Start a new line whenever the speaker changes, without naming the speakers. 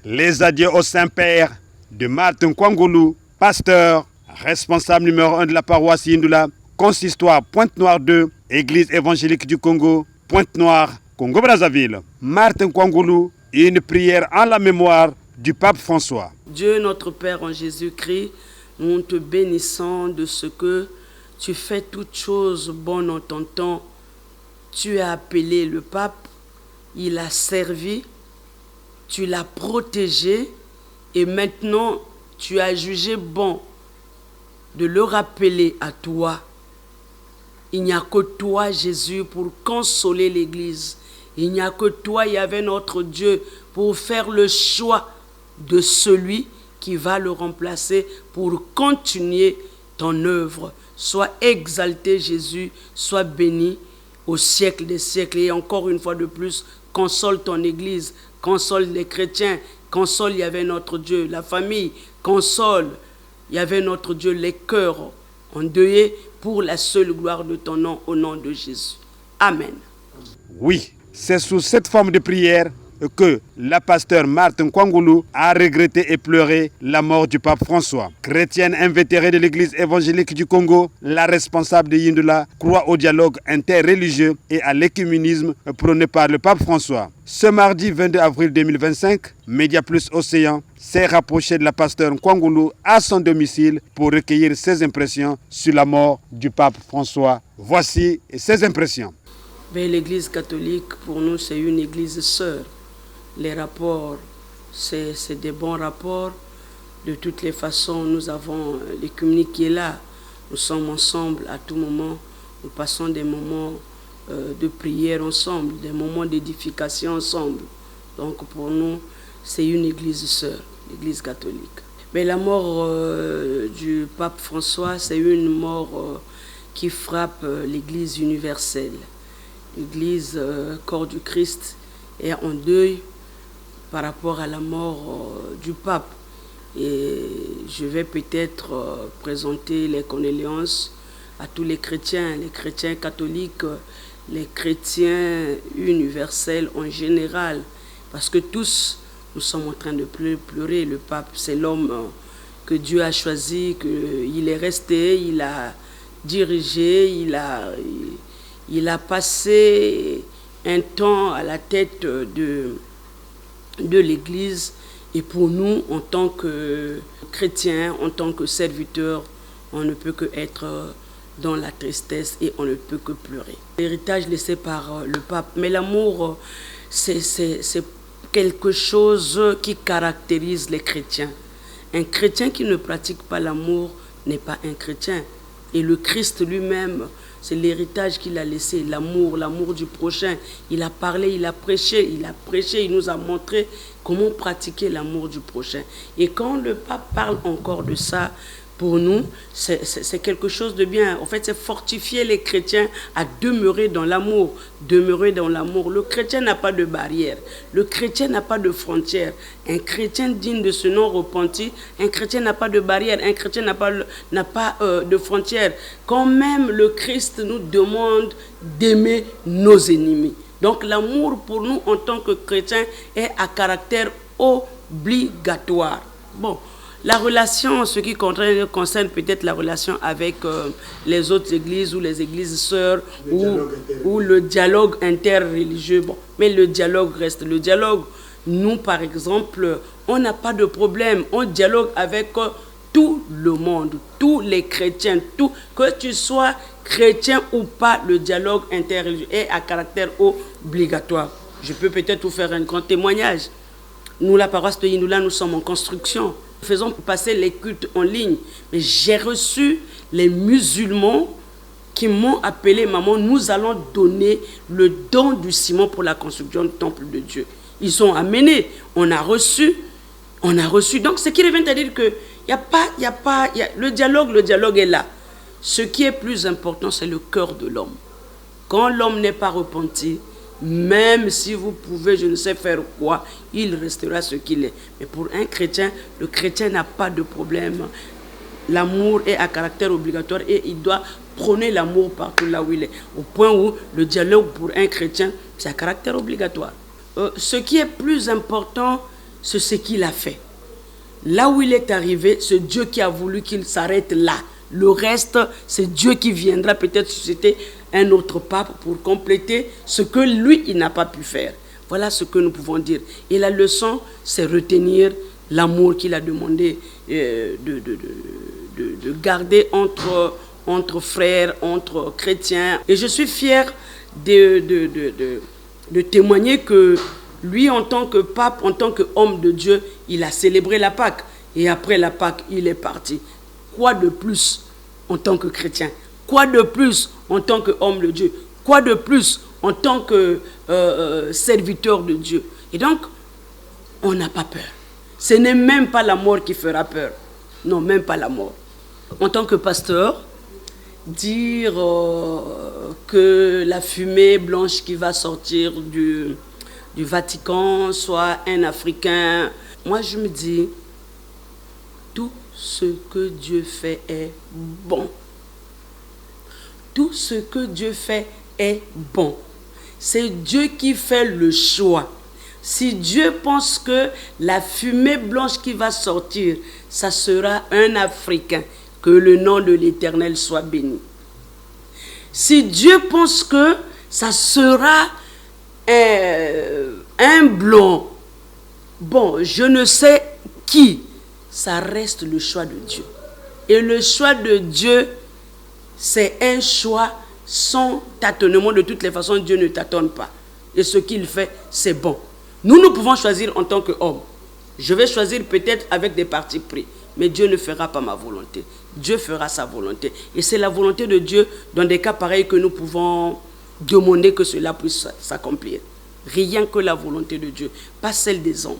Les adieux au Saint-Père de Martin Kwangoulou, pasteur, responsable numéro 1 de la paroisse Yindoula, consistoire Pointe-Noire 2, Église évangélique du Congo, Pointe-Noire, Congo-Brazzaville. Martin Kwangoulou, une prière en la mémoire du pape François.
Dieu notre Père en Jésus-Christ, nous te bénissons de ce que tu fais toutes choses bonnes en ton temps. Tu as appelé le pape, il a servi, tu l'as protégé et maintenant tu as jugé bon de le rappeler à toi. Il n'y a que toi, Jésus, pour consoler l'Église. Il n'y a que toi, Yahvé notre Dieu, pour faire le choix de celui qui va le remplacer pour continuer ton œuvre. Sois exalté, Jésus, sois béni au siècle des siècles. Et encore une fois de plus, console ton Église, console les chrétiens, console Yahvé notre Dieu, la famille, console Yahvé notre Dieu, les cœurs endeuillés pour la seule gloire de ton nom, au nom de Jésus. Amen.
Oui, c'est sous cette forme de prière que la pasteur Martin Kwangoulou a regretté et pleuré la mort du pape François. Chrétienne invétérée de l'église évangélique du Congo, la responsable de Yindoula croit au dialogue interreligieux et à l'écuménisme prôné par le pape François. Ce mardi 22 avril 2025, Média Plus Océan s'est rapproché de la pasteur Kwangoulou à son domicile pour recueillir ses impressions sur la mort du pape François. Voici ses impressions.
L'église catholique, pour nous, c'est une église sœur. Les rapports, c'est des bons rapports. De toutes les façons, nous avons l'écuménie qui est là. Nous sommes ensemble à tout moment. Nous passons des moments de prière ensemble, des moments d'édification ensemble. Donc pour nous, c'est une église sœur, l'église catholique. Mais la mort du pape François, c'est une mort qui frappe l'église universelle. L'église corps du Christ est en deuil par rapport à la mort du pape. Et je vais peut-être présenter les condoléances à tous les chrétiens catholiques, les chrétiens universels en général, parce que tous, nous sommes en train de pleurer. Le pape, c'est l'homme que Dieu a choisi, qu'il est resté, il a dirigé, il a passé un temps à la tête de l'Église. Et pour nous, en tant que chrétiens, en tant que serviteurs, on ne peut que être dans la tristesse et on ne peut que pleurer. L'héritage laissé par le pape. Mais l'amour, c'est quelque chose qui caractérise les chrétiens. Un chrétien qui ne pratique pas l'amour n'est pas un chrétien. Et le Christ lui-même, c'est l'héritage qu'il a laissé, l'amour du prochain. Il a parlé, il a prêché, il nous a montré comment pratiquer l'amour du prochain. Et quand le pape parle encore de ça, pour nous, c'est quelque chose de bien. En fait, c'est fortifier les chrétiens à demeurer dans l'amour. Demeurer dans l'amour. Le chrétien n'a pas de barrière. Le chrétien n'a pas de frontières. Un chrétien digne de ce nom repenti, un chrétien n'a pas de barrière. Un chrétien n'a pas de frontières. Quand même, le Christ nous demande d'aimer nos ennemis. Donc, l'amour pour nous, en tant que chrétiens, est à caractère obligatoire. Bon. La relation, ce qui concerne peut-être la relation avec les autres églises ou les églises sœurs ou le dialogue interreligieux. Bon, mais le dialogue reste le dialogue. Nous, par exemple, on n'a pas de problème. On dialogue avec tout le monde, tous les chrétiens, que tu sois chrétien ou pas, le dialogue interreligieux est à caractère obligatoire. Je peux peut-être vous faire un grand témoignage. Nous, la paroisse de Yindoula, nous sommes en construction. Nous faisons passer les cultes en ligne. Mais j'ai reçu les musulmans qui m'ont appelé, maman, nous allons donner le don du ciment pour la construction du temple de Dieu. Ils ont amené, on a reçu. Donc, ce qui revient à dire que le dialogue est là. Ce qui est plus important, c'est le cœur de l'homme. Quand l'homme n'est pas repenti, même si vous pouvez, je ne sais faire quoi, il restera ce qu'il est. Mais pour un chrétien, le chrétien n'a pas de problème. L'amour est à caractère obligatoire et il doit prôner l'amour partout là où il est. Au point où le dialogue pour un chrétien, c'est à caractère obligatoire. Ce qui est plus important, c'est ce qu'il a fait. Là où il est arrivé, c'est Dieu qui a voulu qu'il s'arrête là. Le reste, c'est Dieu qui viendra peut-être susciter un autre pape pour compléter ce que lui, il n'a pas pu faire. Voilà ce que nous pouvons dire. Et la leçon, c'est retenir l'amour qu'il a demandé de garder entre frères, entre chrétiens. Et je suis fier de témoigner que lui, en tant que pape, en tant qu'homme de Dieu, il a célébré la Pâque. Et après la Pâque, il est parti. Quoi de plus en tant que chrétien? Quoi de plus en tant qu'homme de Dieu? Quoi de plus en tant que serviteur de Dieu? Et donc, on n'a pas peur. Ce n'est même pas la mort qui fera peur. Non, même pas la mort. En tant que pasteur, dire que la fumée blanche qui va sortir du Vatican soit un Africain, moi je me dis, tout ce que Dieu fait est bon. Tout ce que Dieu fait est bon. C'est Dieu qui fait le choix. Si Dieu pense que la fumée blanche qui va sortir, ça sera un Africain, que le nom de l'Éternel soit béni. Si Dieu pense que ça sera un blanc, bon, je ne sais qui, ça reste le choix de Dieu. Et le choix de Dieu, c'est un choix sans tâtonnement. De toutes les façons, Dieu ne tâtonne pas. Et ce qu'il fait, c'est bon. Nous pouvons choisir en tant qu'hommes. Je vais choisir peut-être avec des partis pris. Mais Dieu ne fera pas ma volonté. Dieu fera sa volonté. Et c'est la volonté de Dieu, dans des cas pareils, que nous pouvons demander que cela puisse s'accomplir. Rien que la volonté de Dieu, pas celle des hommes.